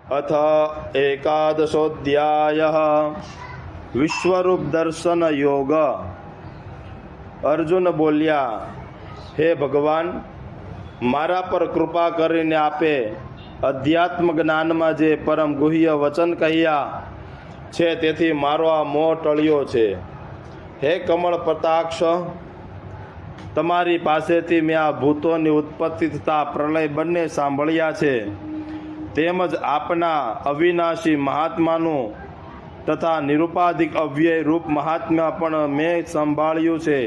अथ एकादशोऽध्यायः विश्वरूप दर्शन योग। अर्जुन बोल्या, हे भगवान, मारा पर कृपा करीने आपे अध्यात्म ज्ञान में जे परम गुह्य वचन कह्या छे तेथी मारो आ मोह टळ्यो छे। हे कमल पताक्ष, तमारी पासेथी मैं आ भूतोनी उत्पत्ति तथा प्रलय बंने सांभळ्या छे, તેમજ આપના અવિનાશી મહાત્માનું તથા નિરુપાધિક અવ્યય રૂપ મહાત્મ્ય પણ મેં સંભાળ્યું છે।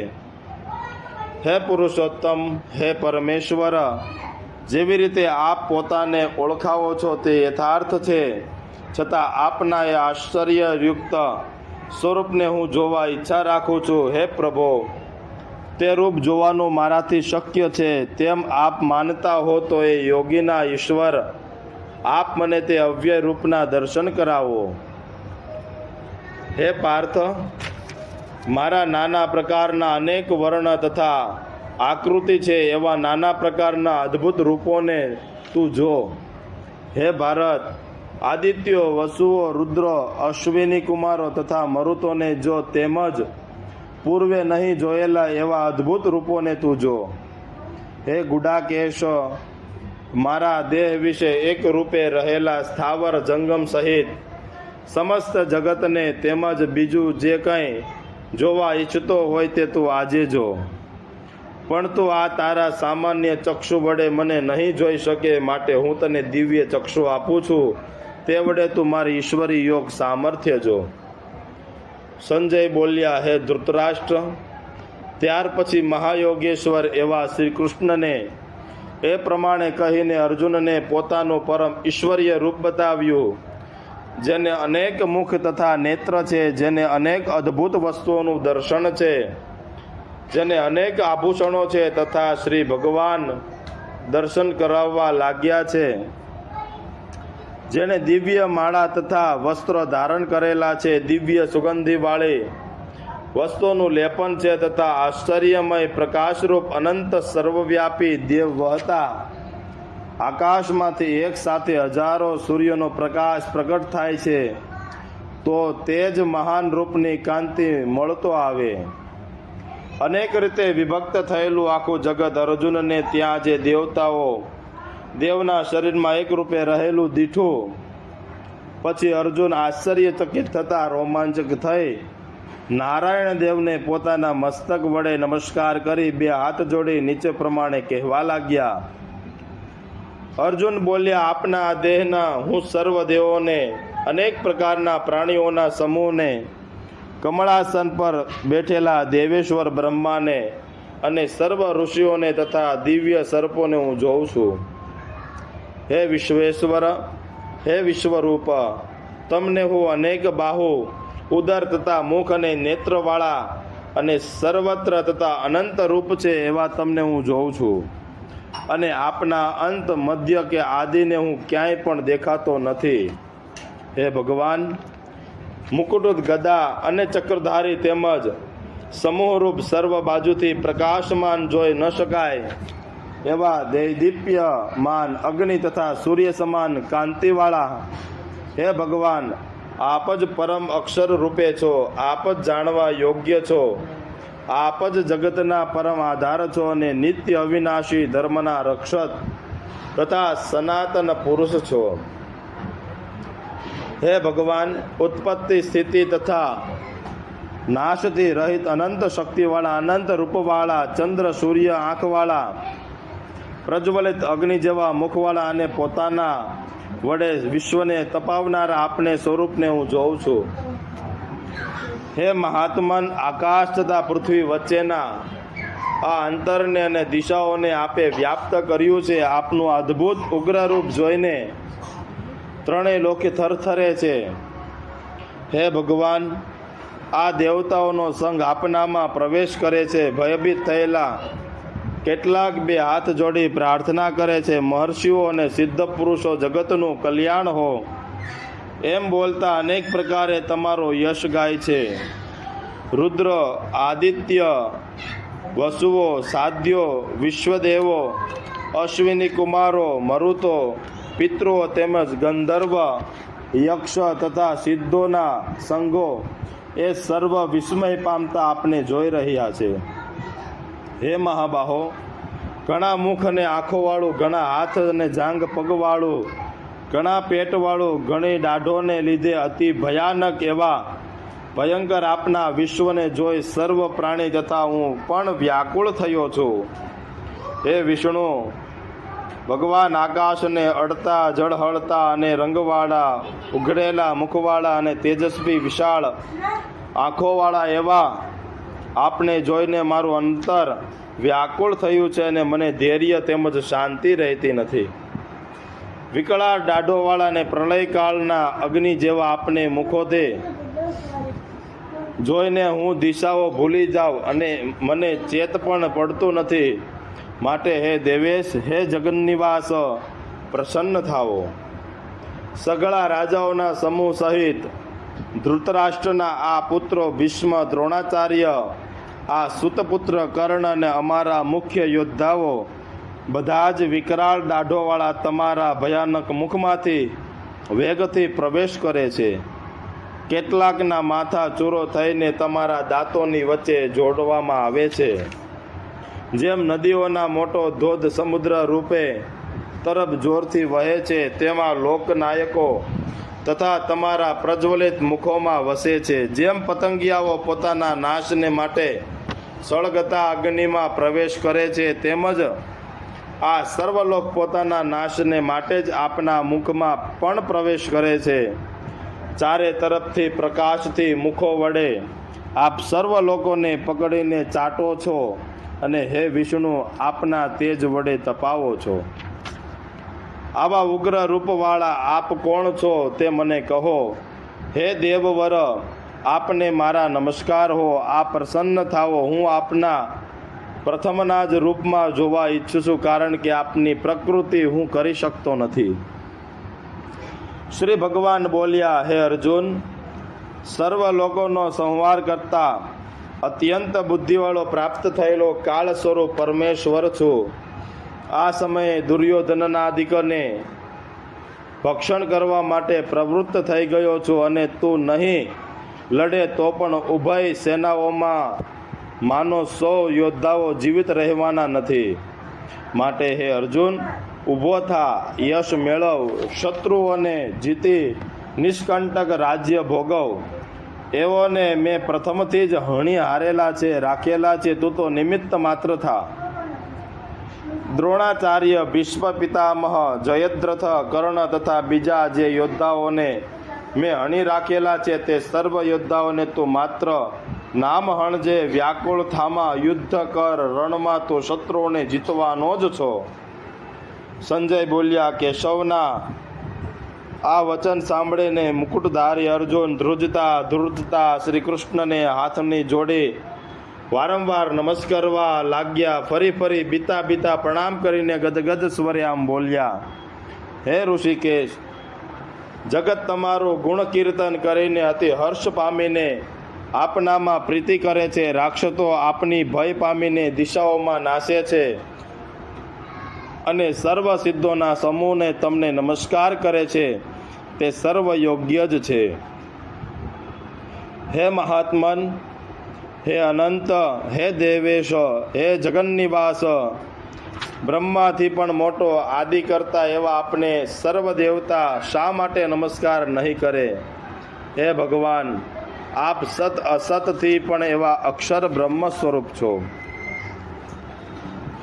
હે પુરુષોત્તમ, હે પરમેશ્વર, જેવી રીતે આપ પોતાને ઓળખાવો છો તે યથાર્થ છે, છતાં આપના એ આશ્ચર્યયુક્ત સ્વરૂપને હું જોવા ઈચ્છા રાખું છું। હે પ્રભો, તે રૂપ જોવાનું મારાથી શક્ય છે તેમ આપ માનતા હો તો એ યોગીના ઈશ્વર, आप मने ते अव्यय रूपना दर्शन करावो। हे पार्थ, मारा नाना प्रकारना अनेक वर्ण तथा आकृति छे एवा नाना प्रकारना अद्भुत रूपों ने तू जो। हे भारत, आदित्यो, वसुओ, रुद्रो, अश्विनी कुमारो तथा मरुतो ने जो, तेमज पूर्वे नहीं जोयेला एवा अद्भुत रूपों ने तू जो। हे गुडाकेश, मारा देह विषे एक रूपे रहेला स्थावर जंगम सहित समस्त जगत ने तेमज बीजू जे कई जोवा इच्छतो होय ते तू आजे जो। पण तू आ तारा सामान्य चक्षु वडे मने नहीं जोई शके, माटे हूँ तने दिव्य चक्षु आपू छूं, ते वडे तू मारी ईश्वरी योग सामर्थ्य जो। संजय बोल्या, हे धृतराष्ट्र, त्यार पछी महायोगेश्वर एवा श्री कृष्ण ने ए प्रमाणे कहीने अर्जुन ने पोतानो परम ईश्वरीय रूप बताव्યું, जेने अनेक मुख तथा नेत्र छे, जेने अनेक अद्भुत वस्तुओं दर्शन छे, जेने अनेक आभूषणों छे तथा श्री भगवान दर्शन कराववा लाग्या छे, जेने दिव्य माळा तथा वस्त्र धारण करेला छे, दिव्य सुगंधी वाले वस्तुओं लेपन छे तथा आश्चर्यमय प्रकाश रूप अनंत सर्वव्यापी देव वहता आकाश मांथी एक साथे हजारों सूर्यों प्रकाश प्रकट थाय छे, तो तेज महान रूपनी कांति मळतो आवे। अनेक रीते विभक्त थयेलुं आखुं जगत अर्जुन ने त्यां जे देवताओ देवना शरीर में एक रूपे रहेलुं दीठुं। पछी अर्जुन आश्चर्यचकित थता रोमांचक थई नारायण देव ने पोताना मस्तक वडे नमस्कार करी बे हाथ जोड़ी नीचे प्रमाणे कहवा लाग्या। अर्जुन बोल्या, आपना देहना हूँ सर्व देवों ने, अनेक प्रकारना प्राणियों समूह ने, कमलासन पर बैठेला देवेश्वर ब्रह्मा ने अने सर्व ऋषियों ने तथा दिव्य सर्पों ने हूँ जोऊं छूं। हे विश्वेश्वर, हे विश्वरूप, तमने हूँ अनेक बाहु, उदर तथा मुख अने नेत्रवाळा अने सर्वत्र तथा अनंत रूप छे एवा तमने हूँ जोऊं छूं, अने आपना अंत मध्य के आदि ने हूँ क्यांय पण देखातो नथी। हे भगवान, मुकुट, गदा अने चक्रधारी तेमज समूह रूप सर्व बाजुथी प्रकाशमान जोई न शकाय एवा दैदीप्यमान अग्नि तथा सूर्य समान कांतिवाळा, हे भगवान, आप ज परम अक्षर रूपे छो, आप ज जाणवा योग्य छो, आप ज जगतना परम आधार छो अने नित्य अविनाशी धर्मना रक्षक तथा सनातन पुरुष छो। हे भगवान, उत्पत्ति, स्थिति तथा नाशथी रहित अनंत शक्तिवाळा, अनंत रूपवाळा, चंद्र सूर्य आंखवाळा, प्रज्वलित अग्नि जेवा मुखवाळा अने पोताना वडे विश्व ने तपावनारा आपने स्वरूप ने हूँ जोऊं छूं। हे महात्मन, आकाश तथा पृथ्वी वच्चेना आ अंतर ने अने दिशाओं ने आपे व्याप्त कर्યું છે। आपનું अद्भुत उग्र रूप જોઈને ત્રણેય લોકે થરથરે છે। हे भगवान, आ देवताओनो संग आपनामां प्रवेश करे છે। भयभीत થયેલા કેટલાક બે હાથ જોડી પ્રાર્થના કરે છે, મહર્ષિઓ અને સિદ્ધ પુરુષો જગતનું કલ્યાણ હો એમ બોલતા અનેક પ્રકારે તમારો યશ ગાય છે। रुद्र, आदित्य, वसुओ, साध्यो, विश्वदेवो, अश्विनी कुमारो, मरुतो, પિતૃઓ તેમજ ગંધર્વ, યક્ષ તથા સિદ્ધોના સંગો એ સર્વ વિસ્મય પામતા આપણે જોઈ રહ્યા છે. હે મહાબાહો, ઘણા મુખ અને આંખોવાળું, ઘણા હાથ અને જાંગ પગવાળું, ઘણા પેટવાળું, ઘણી દાઢોને લીધે અતિ ભયાનક એવા ભયંકર આપના વિશ્વને જોઈ સર્વ પ્રાણી તથા હું પણ વ્યાકુળ થયો છું. હે વિષ્ણુ ભગવાન, આકાશને અડતા, જળહળતા અને રંગવાળા, ઉઘડેલા મુખવાળા અને તેજસ્વી વિશાળ આંખોવાળા એવા આપને જોઈને મારું અંતર વ્યાકુળ થયું છે અને મને ધૈર્ય તેમજ શાંતિ રહેતી નથી. વિકરાળ દાઢોવાળા અને પ્રલયકાળના અગ્નિ જેવા આપને મુખોથી જોઈને હું દિશાઓ ભૂલી જાઉં અને મને ચેત પણ પડતું નથી. માટે હે દેવેશ, હે જગન્નિવાસ, પ્રસન્ન થાવો. સઘળા રાજાઓના સમૂહ સહિત ધૃતરાષ્ટ્રના આ પુત્રો ભીષ્મ, દ્રોણાચાર્ય, આ સુતપુત્ર કર્ણ અને અમારા મુખ્ય યોદ્ધાઓ બધા જ વિકરાળ દાઢોવાળા તમારા ભયાનક મુખમાંથી વેગથી પ્રવેશ કરે છે. કેટલાકના માથા ચૂરો થઈને તમારા દાંતોની વચ્ચે જોડવામાં આવે છે. જેમ નદીઓના મોટો ધોધ સમુદ્ર રૂપે તરફ જોરથી વહે છે, તેમાં લોકનાયકો તથા તમારા પ્રજ્વલિત મુખોમાં વસે છે. જેમ પતંગિયાઓ પોતાના નાશને માટે સળગતા અગ્નિમાં પ્રવેશ કરે છે, તેમજ આ સર્વલોક પોતાના નાશને માટે જ આપના મુખમાં પણ પ્રવેશ કરે છે. ચારે તરફથી પ્રકાશથી મુખો વડે આપ સર્વ લોકોને પકડીને ચાટો છો અને હે વિષ્ણુ, આપના તેજ વડે તપાવો છો. આવા ઉગ્ર રૂપવાળા આપ કોણ છો તે મને કહો. હે દેવવર, આપને મારા નમસ્કાર હો. આ પ્રસન્ન થાવો. હું આપના પ્રથમના જ રૂપમાં જોવા ઈચ્છું છું, કારણ કે આપની પ્રકૃતિ હું કરી શકતો નથી. શ્રી ભગવાન બોલ્યા, હે અર્જુન, સર્વ લોકોનો સંહાર કરતા અત્યંત બુદ્ધિવાળો પ્રાપ્ત થયેલો કાળ સ્વરૂપ પરમેશ્વર છું. આ સમયે દુર્યોધનનાદિકને ભક્ષણ કરવા માટે પ્રવૃત્ત થઈ ગયો છું અને તું નહીં લડે તો પણ ઉભય સેનાઓમાં માનો 100 યોદ્ધાઓ જીવિત રહેવાના નથી. માટે હે અર્જુન, ઊભો થા, યશ મેળવ, શત્રુઓને જીતી નિષ્કંટક રાજ્ય ભોગવ. એવોને મેં પ્રથમથી જ હણી હારેલા છે, રાખેલા છે. તું તો નિમિત્ત માત્ર થા. દ્રોણાચાર્ય, ભીષ્મ પિતામહ, જયદ્રથ, કર્ણ તથા બીજા જે યોદ્ધાઓને મેં હણી રાખેલા છે, તે સર્વ યોદ્ધાઓને તું માત્ર નામ હણજે. વ્યાકુળ થામા, યુદ્ધ કર, રણમાં તું શત્રુઓને જીતવાનો જ છો. સંજય બોલ્યા, કેશવના આ વચન સાંભળીને મુકુટધારી અર્જુન ધ્રુજતા શ્રી કૃષ્ણને હાથની જોડી વારંવાર નમસ્કારવા લાગ્યા. ફરી બીતા પ્રણામ કરીને ગદગદ સ્વરે આમ બોલ્યા, હે ઋષિકેશ, જગત તમારું ગુણ કીર્તન કરીને અતિ હર્ષ પામીને આપનામાં પ્રીતિ કરે છે. રાક્ષસો આપની ભય પામીને દિશાઓમાં નાશે છે અને સર્વ સિદ્ધોના સમૂહને તમને નમસ્કાર કરે છે. તે સર્વ યોગ્ય જ છે. હે મહાત્મન, હે અનંત, હે દેવેશ, હે જગન્નિવાસ, બ્રહ્માથી પણ મોટો આદિ કરતા એવા આપને સર્વ દેવતા શા માટે નમસ્કાર નહીં કરે? હે ભગવાન, આપ સત અસતથી પણ એવા અક્ષર બ્રહ્મ સ્વરૂપ છો.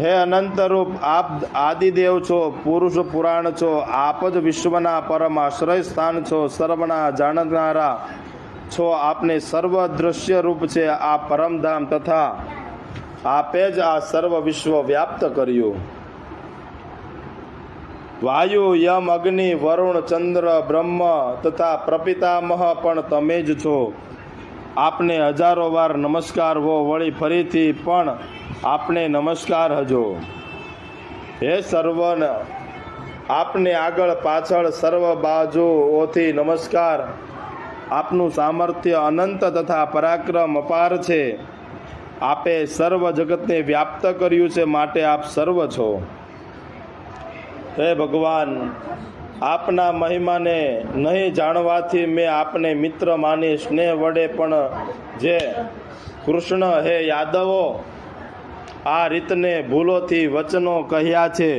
હે અનંતરૂપ, આપ આદિદેવ છો, પુરુષ પુરાણ છો. આપ જ વિશ્વના પરમ આશ્રય સ્થાન છો, સર્વના જાણનારા છો. આપને સર્વ દૃશ્ય રૂપ છે આ પરમધામ, તથા આપે જ આ સર્વ વિશ્વ વ્યાપ્ત કર્યું. વાયુ, યમ, અગ્નિ, વરુણ, ચંદ્ર, બ્રહ્મ તથા પ્રપિતામહ પણ તમે જ છો. આપને હજારો વાર નમસ્કાર હો. વળી ફરીથી પણ આપને નમસ્કાર હજો. હે સર્વન, આપને આગળ પાછળ સર્વ બાજુઓથી નમસ્કાર. આપનું સામર્થ્ય અનંત તથા પરાક્રમ અપાર છે. આપે સર્વ જગતને વ્યાપ્ત કર્યું છે, માટે આપ સર્વ છો. હે ભગવાન, આપના મહિમાને નહીં જાણવાથી મેં આપને મિત્ર માની સ્નેહ વડે પણ જે કૃષ્ણ હે યાદવો આ રીતને ભૂલોથી વચનો કહ્યા છે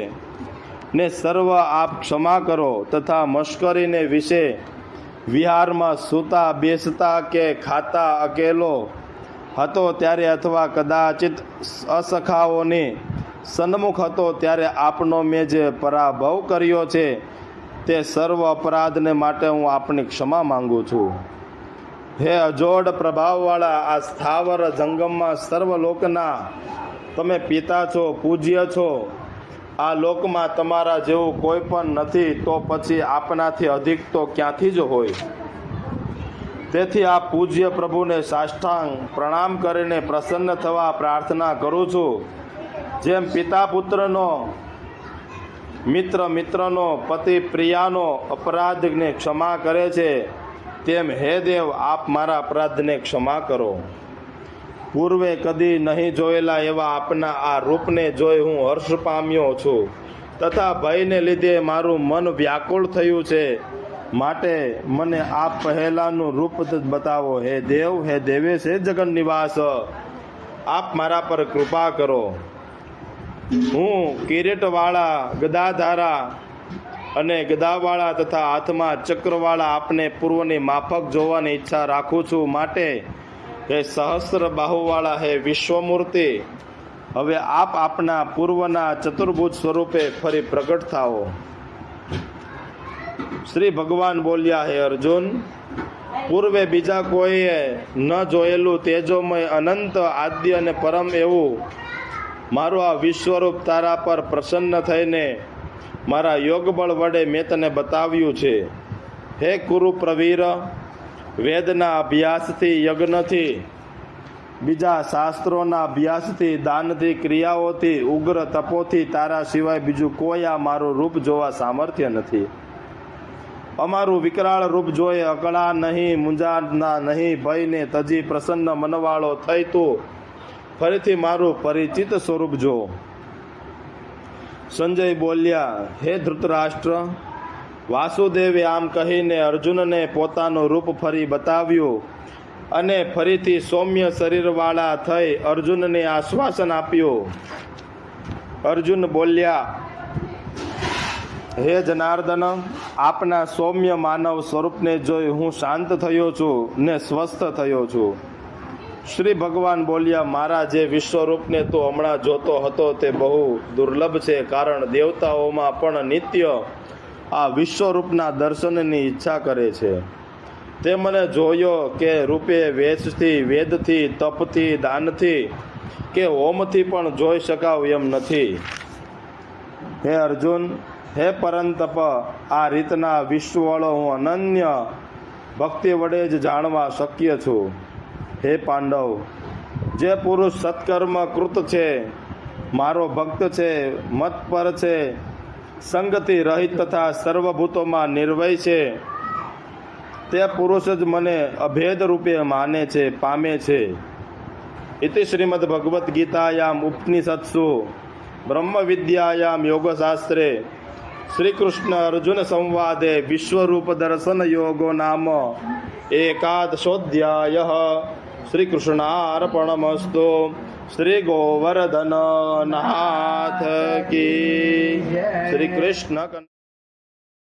ને સર્વ આપ ક્ષમા કરો તથા મશ્કરીને વિશે વિહારમાં સૂતા બેસતા કે ખાતા અકેલો હતો ત્યારે અથવા કદાચિત અસખાઓની સન્મુખ હતો ત્યારે આપનો મેં જે પરાભવ કર્યો છે તે સર્વ અપરાધને માટે હું આપની ક્ષમા માંગુ છું. હે અજોડ પ્રભાવવાળા આ સ્થાવર જંગમમાં સર્વ લોકના તમે પિતા છો, પૂજ્ય છો. આ લોકમાં તમારા જેવું કોઈ પણ નથી, તો પછી આપનાથી અધિક તો ક્યાંથી જ હોય. તેથી આ પૂજ્ય પ્રભુને સાષ્ટાંગ પ્રણામ કરીને પ્રસન્ન થવા પ્રાર્થના કરું છું. જેમ પિતા પુત્રનો, મિત્ર મિત્રનો, પતિ પ્રિયાનો અપરાધને ક્ષમા કરે છે, તેમ હે દેવ આપ મારા અપરાધને ક્ષમા કરો. પૂર્વે કદી નહીં જોયેલા એવા આપના આ રૂપને જોઈ હું હર્ષ પામ્યો છું તથા ભયને લીધે મારું મન વ્યાકુળ થયું છે. માટે મને આપ પહેલાંનું રૂપ બતાવો. હે દેવ, હે દેવેશ, હે જગન નિવાસ, આપ મારા પર કૃપા કરો. હું કિરીટવાળા, ગદાધારા અને ગદાવાળા તથા હાથમાં ચક્રવાળા આપને પૂર્વની માફક જોવાની ઈચ્છા રાખું છું. માટે હે સહસ્ર બાહુવાળા, હે વિશ્વમૂર્તિ, હવે આપ આપના પૂર્વના ચતુર્ભુજ સ્વરૂપે ફરી પ્રગટ થાઓ. શ્રી ભગવાન બોલ્યા, હે અર્જુન, પૂર્વે બીજા કોઈએ ન જોયેલું તેજોમય અનંત આદ્ય અને પરમ એવું મારું આ વિશ્વરૂપ તારા પર પ્રસન્ન થઈને મારા યોગબળ વડે મેં તને બતાવ્યું છે. હે કુરુ પ્રવીર, વેદના અભ્યાસથી, યજ્ઞથી, બીજા શાસ્ત્રોના અભ્યાસથી, દાનથી, ક્રિયાઓથી, ઉગ્ર તપોથી તારા સિવાય બીજું કોઈ આ મારું રૂપ જોવા સામર્થ્ય નથી. અમારું વિકરાળ રૂપ જોઈ અકળા નહીં, મૂંઝાના નહીં, ભયને તજી પ્રસન્ન મનવાળો થઈ તું ફરીથી મારું પરિચિત સ્વરૂપ જો. સંજય બોલ્યા, હે ધૃતરાષ્ટ્ર, વાસુદેવે આમ કહીને અર્જુનને પોતાનું રૂપ ફરી બતાવ્યું અને ફરીથી સૌમ્ય શરીરવાળા થઈ અર્જુનને આશ્વાસન આપ્યું. અર્જુન બોલ્યા, હે જનાર્દન, આપના સૌમ્ય માનવ સ્વરૂપને જોઈ હું શાંત થયો છું ને સ્વસ્થ થયો છું. શ્રી ભગવાન બોલ્યા, મારા જે વિશ્વરૂપને તું હમણાં જોતો હતો તે બહુ દુર્લભ છે, કારણ દેવતાઓમાં પણ નિત્ય આ વિશ્વરૂપના દર્શનની ઈચ્છા કરે છે. તે મને જોયો કે રૂપે વેચથી, વેદથી, તપથી, દાનથી કે હોમથી પણ જોઈ શકાવ એમ નથી. હે અર્જુન, હે પરંતપ, આ રીતના વિશ્વવાળો હું અનન્ય ભક્તિ વડે જ જાણવા શક્ય છું. હે પાંડવ, જે પુરુષ સત્કર્મ કૃત છે, મારો ભક્ત છે, મત પર છે, સંગથી રહિત તથા સર્વભૂતોમાં નિર્વય છે, તે પુરુષ જ મને અભેદ રૂપે માને છે, પામે છે. ઇતિ શ્રીમદ ભગવદ્ ગીતાયામ ઉપનિષત્સુ બ્રહ્મ વિદ્યાયામ યોગશાસ્ત્રે શ્રી કૃષ્ણ અર્જુન સંવાદે વિશ્વરૂપ દર્શન યોગો નામ એકાદશોધ્યાય. શ્રી કૃષ્ણાર્પણમસ્તુ. શ્રી ગોવર્ધન નાથ કી. શ્રી કૃષ્ણ.